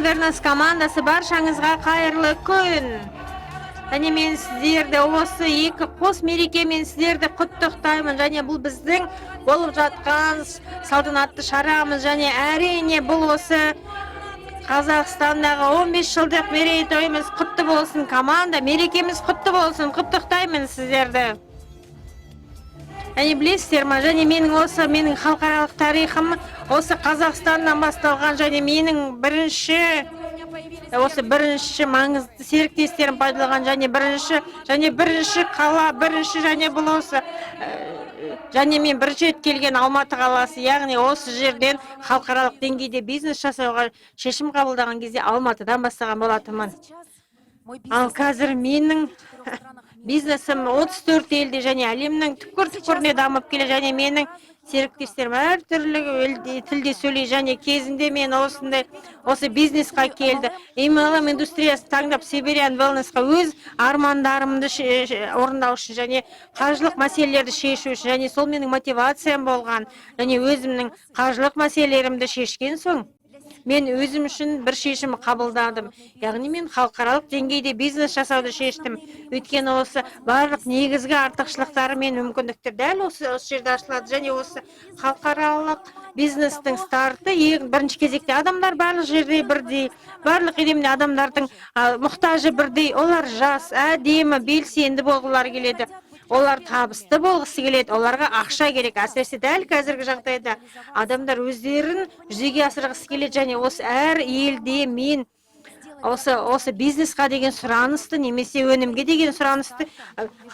Wellness командасы баршаңызға қайырлы күн. Және мен сіздерді осы екі қос мерекемен сіздерді құттықтаймын. Және бұл біздің болып жатқан салтанатты шарамыз. Және әрине бұл осы Қазақстандағы 15 жылдық мерейтойымыз құтты болсын. Команда мерекеміз құтты болсын. Құттықтаймын сіздерді. Және білесіздер ма, және менің халықаралық тарихым осы Қазақстаннан басталған, және менің бірінші маңызды серіктестерім пайдаланған, және бірінші қала, және бұл осы және мен бірінші рет келген Алматы қаласы, яғни осы жерден халықаралық деңгейде бизнес жасауға шешім қабылдаған кезде Алматыдан бастаған болатынмын. Ал қазір менің бизнесім 34 елде және әлемнің түкпір-түкпіріне дамып келе, және менің серіктестерім әртүрлі тілде сөйлей, және кезінде мен осы бизнесқа келді. MLM индустриясын таңдап Siberian Wellnessқа өз армандарымды орындау үшін, және қаржылық мәселелерді шешу үшін, және сол менің мотивациям болған, және өзімнің қаржылық мәселелерімді шешкен соң мен өзім үшін бір шешім қабылдадым. Яғни мен халықаралық деңгейде бизнес жасауды шештім. Өйткені осы барлық негізгі артықшылықтары мен мүмкіндіктер дәл осы жерде ашылады. Және осы халықаралық бизнестің старты бірінші кезекте адамдар барлық жерде бірдей, барлық әлемде адамдардың мұқтажы бірдей. Олар жас, әдемі, белсенді болғылары келеді. Олар табысты болғысы келеді, оларға ақша керек. Әсіресе дәл қазіргі жағдайда адамдар өздерін жүзеге асырғысы келеді, және осы әр елде мен осы бизнесқа деген сұранысты, немесе өнімге деген сұранысты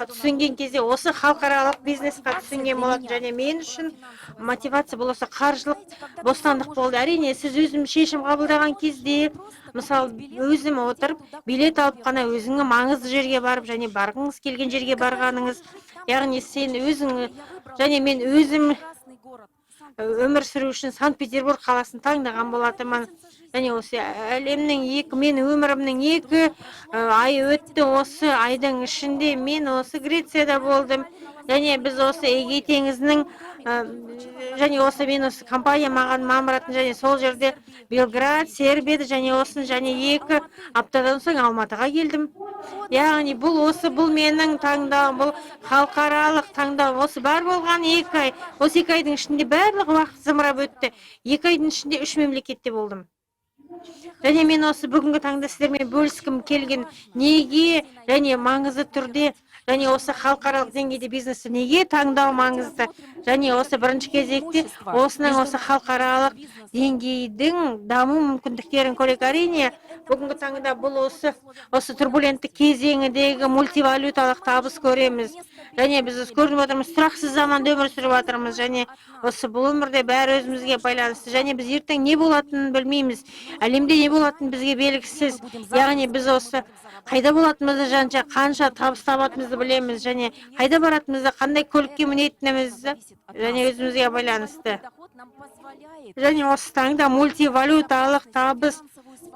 түсінген кезде осы халықаралық бизнесқа түсінген болады. Және мен үшін мотивация бұл осы қаржылық бостандық болды. Әрине, сіз өзім шешім қабылдаған кезде, мысалы, өзім отырып, билет алып қана өзіңі маңызды жерге барып, және барғыңыз келген жерге барғаныңыз, яғни сен өзің, және мен өзім өмір сүру үшін Санкт-Петербург қаласын таңдаған болатынмын. Және осы мен өмірімнің 2 ай өтті. Осы айдың ішінде мен осы Грецияда болдым. Және біз осы Эгей теңізінің және мен осы компания маған мамыратын, және сол жерде Белград, Сербияда, және 2 аптадан соң Алматыға келдім. Яғни бұл менің таңдауым, бұл халықаралық таңдау. Осы бар болған 2 ай. Осы 2 айдың ішінде барлық уақыт зымырап өтті. 2 айдың ішінде 3 мемлекетте болдым. Және мен осы бүгінгі таңда сіздермен бөліскім келген неге, және маңызды түрде, және осы халықаралық деңгейде бизнесті неге таңдау маңызды, және осы бірінші кезекте осы халықаралық деңгейдің даму мүмкіндіктерін көрейік. Әрине, бүгінгі таңда бұл осы турбулентті кезеңіндегі мультивалюталық табыс көреміз. Және біз көріп отырмыз, тұрақсыз заманда өмір сүріп жатырмыз, және осы бұл өмірде бәрі өзімізге байланысты, және біз ертең не болатынын білмейміз. Әлемде не болатыны бізге белгісіз. Яғни біз осы қайда болатынымызды, қанша табыс табатынымызды білеміз, және қайда баратынымызды, қандай көлікке мінетінімізді, және өзімізге байланысты. Және осы таңда мультивалюталық табыс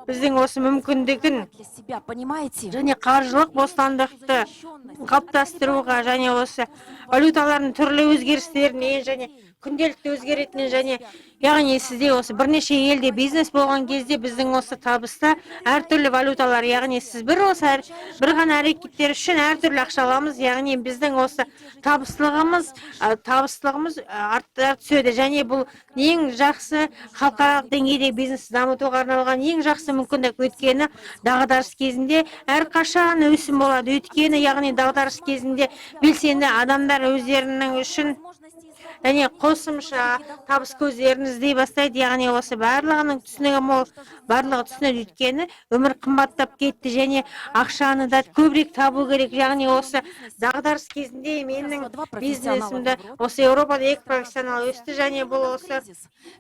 біздің осы мүмкіндігін, және қаржылық бостандықты қалыптастыруға, және осы валюталардың түрлі өзгерістеріне, және күнделікті өзгеретінін, және яғни сізде осы бірнеше елде бизнес болған кезде біздің осы табыста әртүрлі валюталар, яғни сіз бір ғана әрекеттер үшін әртүрлі ақша аламыз, яғни біздің осы табыстылығымыз арта түседі. Және бұл ең жақсы халықаралық деңгейде бизнес дамытуға арналған ең жақсы мүмкіндік. Өйткені дағдарыс кезінде әрқашан өсім болады. Өйткені яғни дағдарыс кезінде белсенді адамдар өздерінің үшін және қосымша табыс көздерін іздей бастайды. Яғни осы барлығының түсінігі мол, барлығы түсінеді. Өйткені өмір қымбаттап кетті, және ақшаны да көбірек табу керек. Яғни осы дағдарыс кезінде менің бизнесімді осы Еуропада 2 профессионал өсті, және бұл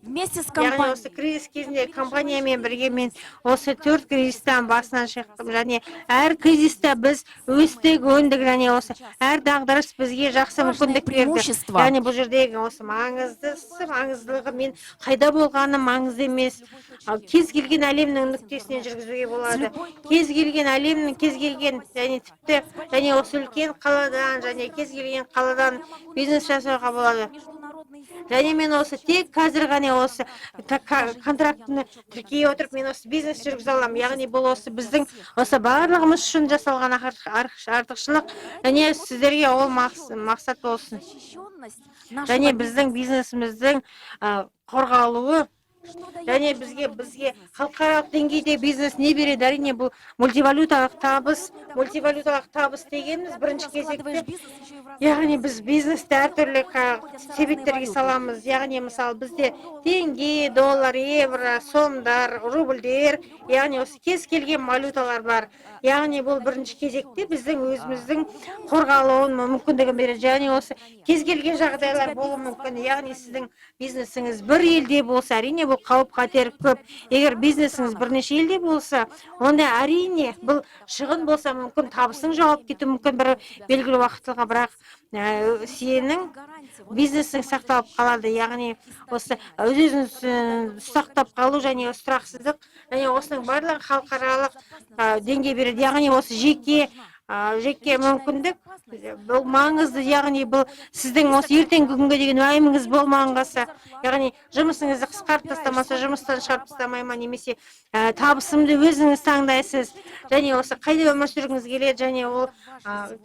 яғни осы кризис кезінде компаниямен бірге мен осы 4 кризистен басынан шықтым, және әр кризисте біз өстік, өндік, және осы әр дағдарыс бізге жақсы мүмкіндік берді. Яғни бұл жердегі осы маңыздылығы мен қайда болғаны маңызды емес. Кез келген әлемнің нүктесінен жүргізуге болады. Кез келген әлемнің кез келген, және тіпті осы үлкен қаладан, және кез келген қаладан бизнес жасауға болады. және мен осы тек қазір ғана осы контрактыны тіркей отырып мен осы бизнес жүргізе аламын. Яғни бұл осы біздің осы барлығымыз үшін жасалған артықшылық, және сіздерге ол мақсат болсын. Және біздің бизнесіміздің қорғалуы, және бізге халықаралық деңгейде бизнес не береді? Әрине бұл мультивалюталық табыс дегеніміз бірінші кезекте, яғни біз бизнесті әртүрлі себептерге саламыз. Яғни мысалы бізде теңге, доллар, евро, сомдар, рубльдер, яғни осы кез келген валюталар бар. Яғни бұл бірінші кезекте біздің өзіміздің қорғалуын мүмкіндігін береді. Және осы кез келген жағдайлар болуы мүмкін. Яғни сіздің бизнесіңіз бір елде болса, әрине бұл қауіп қатер көп. Егер бизнесіңіз бірнеше елде болса, онда әрине бұл шығын болса мүмкін, табысың жоғалып кетуі мүмкін бір белгілі уақытқа, бірақ сенің бизнесің сақталып қалады. Яғни осы өз-өзін сақтап қалу және тұрақсыздық, және осының барлығы халықаралық деңгей береді. Яғни осы жеке мүмкіндік бұл маңызды. Яғни бұл сіздің осы ертеңгі күнге деген уайымыңыз болмағанғаса, яғни жұмысыңызды қысқартып тастамаса, жұмыстан шығарып тастамай ма, немесе табысымды өзіңіз таңдайсыз, және осы қайда өмір сүргіңіз келеді, және ол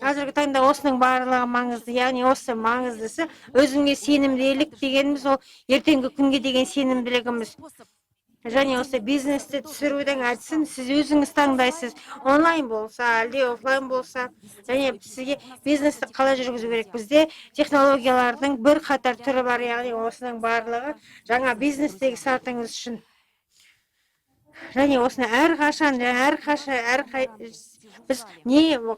қазіргі таңда осының барлығы маңызды. Яғни осы маңыздысы өзіңе сенімділік дегеніміз, ол ертеңгі күнге деген сенімділігіміз. Және осы бизнесті түсірудің әдісін сіз өзіңіз таңдайсыз. Онлайн болса, әлде офлайн болса, және сізге бизнесті қалай жүргізу керек? Бізде технологиялардың бір қатар түрі бар, яғни осының барлығы жаңа бизнестегі сатыңыз үшін. Және осыны әрқашан біз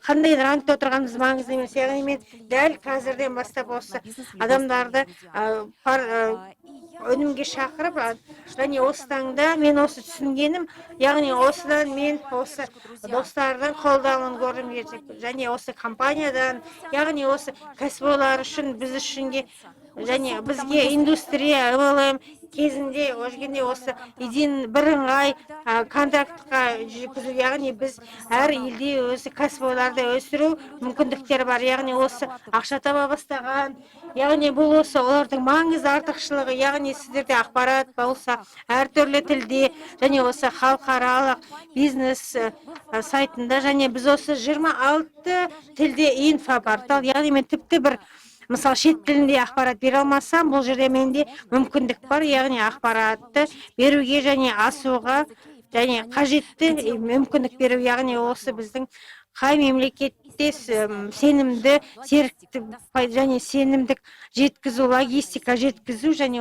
қандай рангта отырғанымыз маңызды емес. Яғни мен дәл қазірден бастап осы адамдарды өнімге шақырып, және осы таңда мен осы түсінгенім, яғни осыдан мен осы достардың қолдауын көрдім, және осы компаниядан, яғни осы кәсіпойлар үшін, біз үшінге, және бізге индустрия МЛМ кезінде осы бірыңғай контрактқа жүргізу, яғни біз әр елде өзі кәсіпойларды өсіру мүмкіндіктері бар. Яғни осы ақша таба бастаған, яғни бұл осы олардың маңызды артықшылығы. Яғни сіздерде ақпарат болса әртүрлі тілде, және осы халықаралық бизнес сайтында, және біз осы 26 тілде инфопортал, яғни мен тіпті бір мысалы шет тілінде ақпарат бере алмасам, бұл жерде менде мүмкіндік бар, яғни ақпаратты беруге және асуға, және қажетті мүмкіндік беру. Яғни осы біздің қай мемлекетте сенімді серіктік және сенімдік жеткізу, логистика жеткізу, және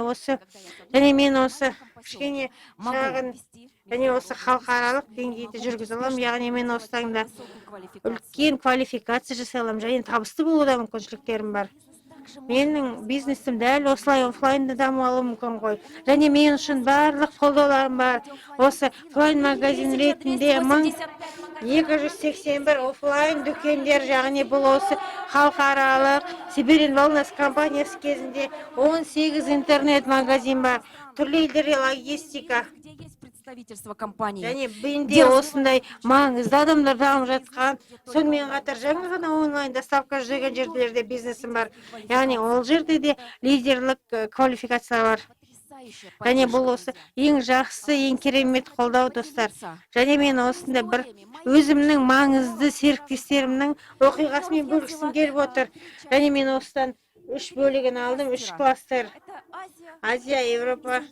мен осы кішкене шағын және осы халықаралық деңгейде жүргізе аламын. Яғни мен осы таңда үлкен квалификация жасай аламын, және табысты болуда мүмкіншіліктерім бар. Менің бизнесім дәл осылай офлайнда дамуы мүмкін ғой. Және мен үшін барлық қолдауларым бар. Осы офлайн магазин ретінде 1281 офлайн дүкендер, яғни бұл осы халықаралық Siberian Wellness компаниясы кезінде 18 интернет магазин бар. Түрлі елдерде логистика, және бенде осындай маңызды адамдар дамып жатқан. Сонымен қатар жаңа ғана онлайн доставка жүрген жерлерде бизнесім бар. Яғни ол жерде де лидерлік квалификация бар. Және бұл осы ең жақсы, ең керемет қолдау, достар. Және мен осында бір өзімнің маңызды серіктестерімнің оқиғасымен бөліскім келіп отыр. Және мен осыдан 3 бөлігін алдым, 3 кластер. Азия, Европа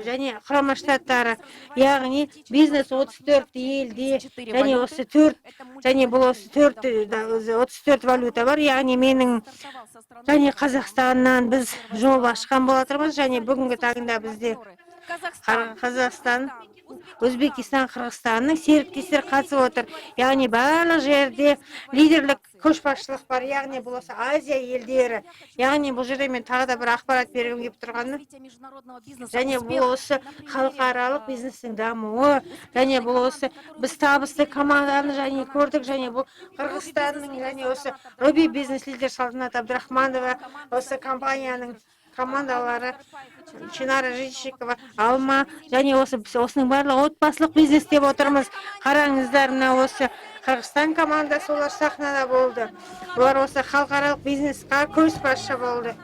және Құрама Штаттары. Яғни бизнес 34 елде, және осы 4, және бұл осы 34 валюта бар. Яғни менің және Қазақстаннан біз жол ашқан болатырмыз, және бүгінгі таңда бізде Қазақстан, Өзбекистан, Қырғызстанның серіктестері қатысып отыр. Яғни барлық жерде лидерлік көшбасшылық бар. Яғни бұл осы Азия елдері. Яғни бұл жерде мен тағы да бір ақпарат бергім келіп тұрғаны. Және бұл осы халықаралық бизнестің дамуы, және бұл осы біз табысты команданы және көрдік, және бұл Қырғызстанның, және осы Руби бизнес лидер Салтанат Абдрахманова, осы компанияның командалары Чинара Жичикова, Алма, және осының барлығы отбасылық бизнес деп отырмыз. Қараңыздар, мына осы Қырғызстан командасы, олар сахнада болды. Олар осы халықаралық бизнесқа көшбасшы болды.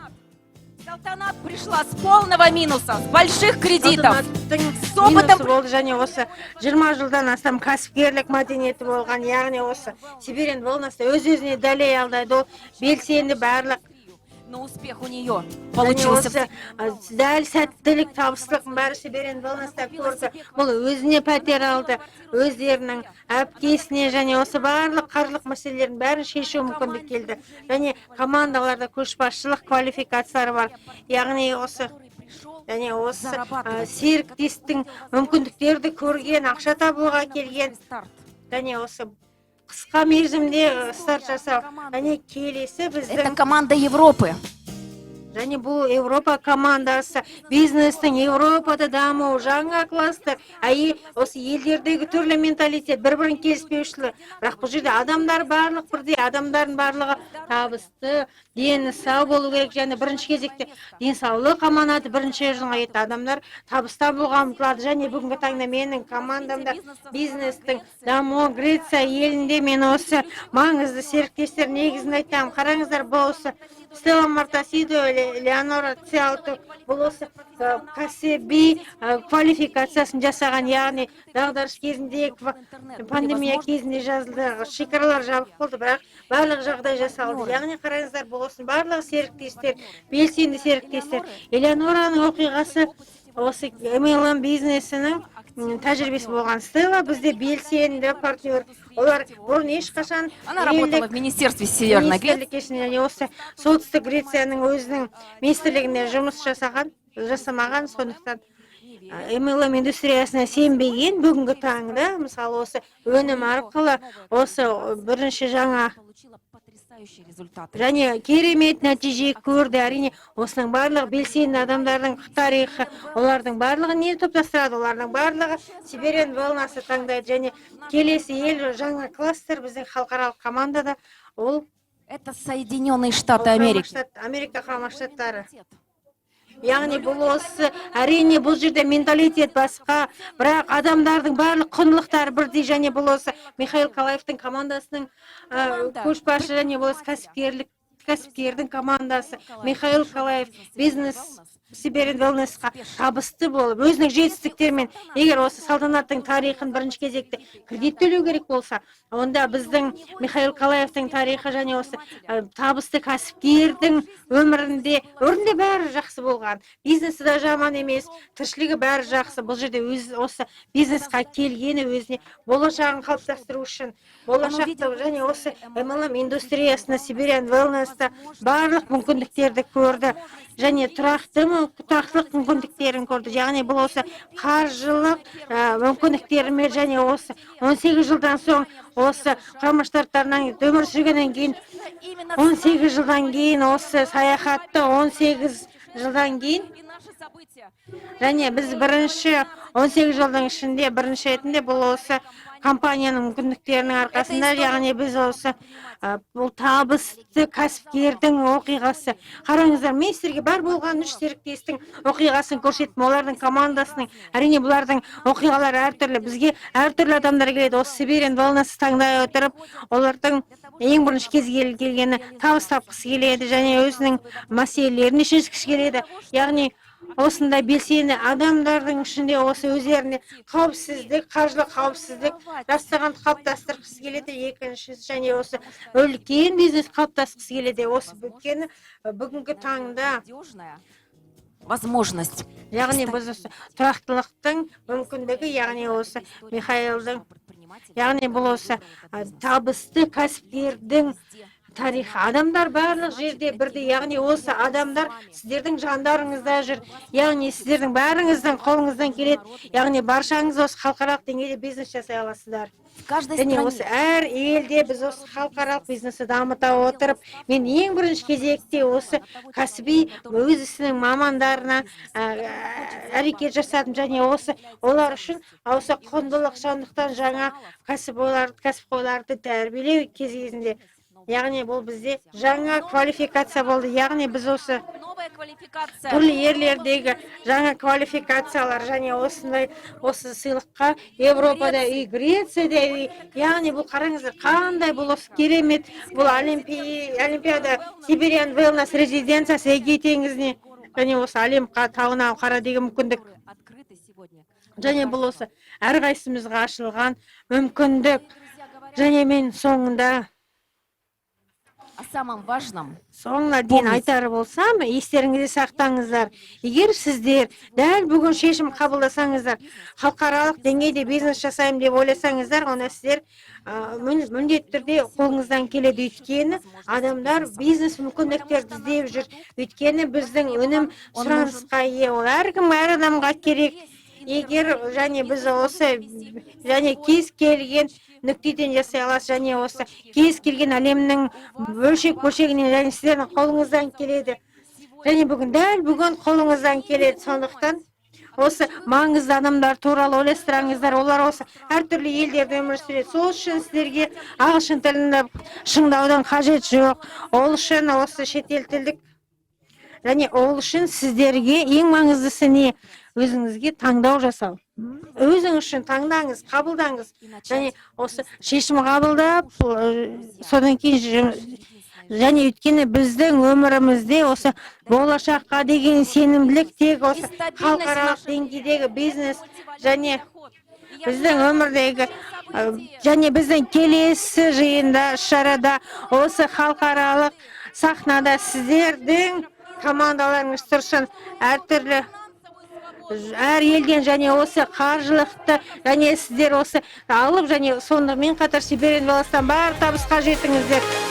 Салтанат пришла с полного минуса, с больших кредитов. Салтанаттың С опытом. минусы болды, және осы 20 жылдан астам кәсіпкерлік мәдениеті болған, яғни осы Сибирян волнасы өз-өзіне дәлей алдайды, ол белсенді барлық. Но успех у нее Және получился. осы дәл сәттілік, табыстылықтың бәрі Сибирян волнаста көрді. Бұл өзіне пәтер алды, өздерінің әпкесіне, және осы барлық қаржылық мәселелердің бәрін шешу мүмкіндік келді. Және командаларда көшбасшылық квалификациялары бар. Яғни осы және осы серіктестің мүмкіндіктерді көрген, ақша табуға келген, және осы қысқа мерзімде старт жасау. Және келесі Это біздің команда Европы. және бұл Европа командасы, бизнестің Европада даму, жаңа кластер, осы елдердегі түрлі менталитет, бір-бірін келіспеушілік. Бірақ бұл жерде адамдар барлық бірдей, адамдардың барлығы табысты, дені сау болу керек, және бірінші кезекте денсаулық аманаты бірінші орынға кетті. Адамдар табыста болуға ұмтылады. Және бүгінгі таңда менің командамда бизнестің дамуы Греция елінде мен осы маңызды серіктестер негізін айтамын. Қараңыздар, бұл осы Стелла Мартасидо, Леонора Циалту, бұл осы кәсіби квалификациясын жасаған, яғни дағдарыс кезінде, пандемия кезінде жазылды, шекаралар жабық болды, бірақ барлық жағдай жасалды. Яғни қараңыздар, бұл осы барлық серіктестер, белсенді серіктестер. Элеонораның оқиғасы осы MLM бизнесінің тәжірибесі болған. Стелла бізде белсенді партнер. Олар бұрын ешқашан Она работала в министерстве Северной Греции. және осы солтүстік Грецияның өзінің министрлігінде жұмыс жасамаған, сондықтан MLM индустриясына сенбеген. Бүгінгі таңда мысалы осы өнім арқылы осы бірінші жаңа және керемет нәтиже көрді. Әрине осының барлығы белсенді адамдардың тарихы, олардың барлығы не топтастырады, олардың барлығы Сибирян волнасы таңдайды. Және келесі ел жаңа кластер біздің халықаралық командада, ол Это Соединенные Штаты Америки. Америка құрама штаттары. Яғни бұл осы, әрине бұл жерде менталитет басқа, бірақ адамдардың барлық құндылықтары бірдей. Және бұл осы Михаил Калаевтың командасының көшбасшы, және бұл кәсіпкердің командасы. Михаил Калаев бизнес Сибирян волнасқа табысты болып, өзінің жетістіктермен, егер осы салтанаттың тарихын бірінші кезекте кредит төлеу керек болса, онда біздің Михаил Калаевтың тарихы және осы табысты кәсіпкердің өмірінде бәрі жақсы болған. Бизнесі да жаман емес, тіршілігі бәрі жақсы. Бұл жерде осы бизнесқа келгені өзіне болашағын қалыптастыру үшін, болашақта және осы MLM индустриясына Сибирян волнаста барлық мүмкіндіктерді көрді. Және тұрақтылық мүмкіндіктерін көрді. Яғни бұл осы қаржылық мүмкіндіктерімен, және осы 18 жылдан соң осы құрама штаттарынан өмір сүргеннен кейін, 18 жылдан кейін осы саяхатты 18 жылдан кейін, және біз бірінші 18 жылдың ішінде бірінші ретінде бұл осы компанияның мүмкіндіктерінің арқасында, яғни біз осы бұл табысты кәсіпкердің оқиғасы. Қараңыздар, мен сіздерге бар болған 3 серіктестің оқиғасын көрсеттім, олардың командасының. Әрине бұлардың оқиғалары әртүрлі, бізге әртүрлі адамдар келеді. Осы Сибирян волнасы таңдай отырып, олардың ең бірінші кез келгені табыс тапқысы келеді, және өзінің мәселелеріне шешкісі келеді. Яғни осындай белсенді адамдардың ішінде осы өздеріне қауіпсіздік, қаржылық қауіпсіздік растағанды қалыптастырғысы келеді. Екіншісі, және осы үлкен бизнес қалыптасқысы келеді. Осы бүгінгі таңда возможность. Яғни біз осы тұрақтылықтың мүмкіндігі, яғни осы Михаилдың, яғни бұл осы табысты кәсіпкердің тарихы. Адамдар барлық жерде бірдей, яғни осы адамдар сіздердің жандарыңызда жүр, яғни сіздердің бәріңіздің қолыңыздан келеді, яғни баршаңыз осы халықаралық деңгейде бизнес жасай аласыздар. Және осы әр елде біз осы халықаралық бизнесті дамыта отырып, мен ең бірінші кезекте осы кәсіби өз ісінің мамандарына әрекет жасадым, және осы олар үшін осы құндылық, сондықтан жаңа кәсіпқойларды тәрбиелеу кезінде. Яғни бұл бізде жаңа квалификация болды. Яғни біз осы түрлі ерлердегі жаңа квалификациялар, және осындай осы сыйлыққа Европада үй, Грецияда үй. Яғни бұл қараңыздар, қандай бұл осы керемет, бұл Олимпиада Сибирян Wellness резиденциясы Эгей теңізіне және осы әлемға тауына қара деген мүмкіндік Открыты сегодня. және бұл осы әрқайсымызға ашылған мүмкіндік. Және мен соңында О самом важном. соңына дейін айтар болсам, естеріңізде сақтаңыздар. Егер сіздер дәл бүгін шешім қабылдасаңыздар, халықаралық деңгейде бизнес жасаймын деп ойласаңыздар, онда сіздер міндетті түрде қолыңыздан келеді. Өйткені адамдар бизнес мүмкіндіктерді іздеп жүр. Өйткені біздің өнім сұранысқа ие, ол әркім әр адамға керек. Егер және біз осы және кез келген нүктеден жасай аласыз, және осы кез келген әлемнің бөлшек-бөлшегінен және сіздердің қолыңыздан келеді. Және бүгін дәл бүгін қолыңыздан келеді. Сондықтан осы маңызды адамдар туралы ойластырыңыздар. Олар осы әртүрлі елдерде өмір сүреді. Сол үшін сіздерге ағылшын тілінде шыңдаудың қажет жоқ. Ол үшін осы шетел тілдік және ол үшін сіздерге ең маңыздысы не? Өзіңізге таңдау жасау. Өзіңіз үшін таңдаңыз, қабылдаңыз. Және осы шешім қабылдап, содан кейін және өйткені біздің өмірімізде осы болашаққа деген сенімділік тек осы халықаралық деңгейдегі бизнес және біздің өмірдегі және біздің келесі жиында, шарада осы халықаралық сахнада сіздердің командаларыңыз тұрсын әртүрлі әр елден және осы қаржылықты және сіздер осы алып және сонымен қатар Сибирин Велостан бар табысқа жетіңіздер.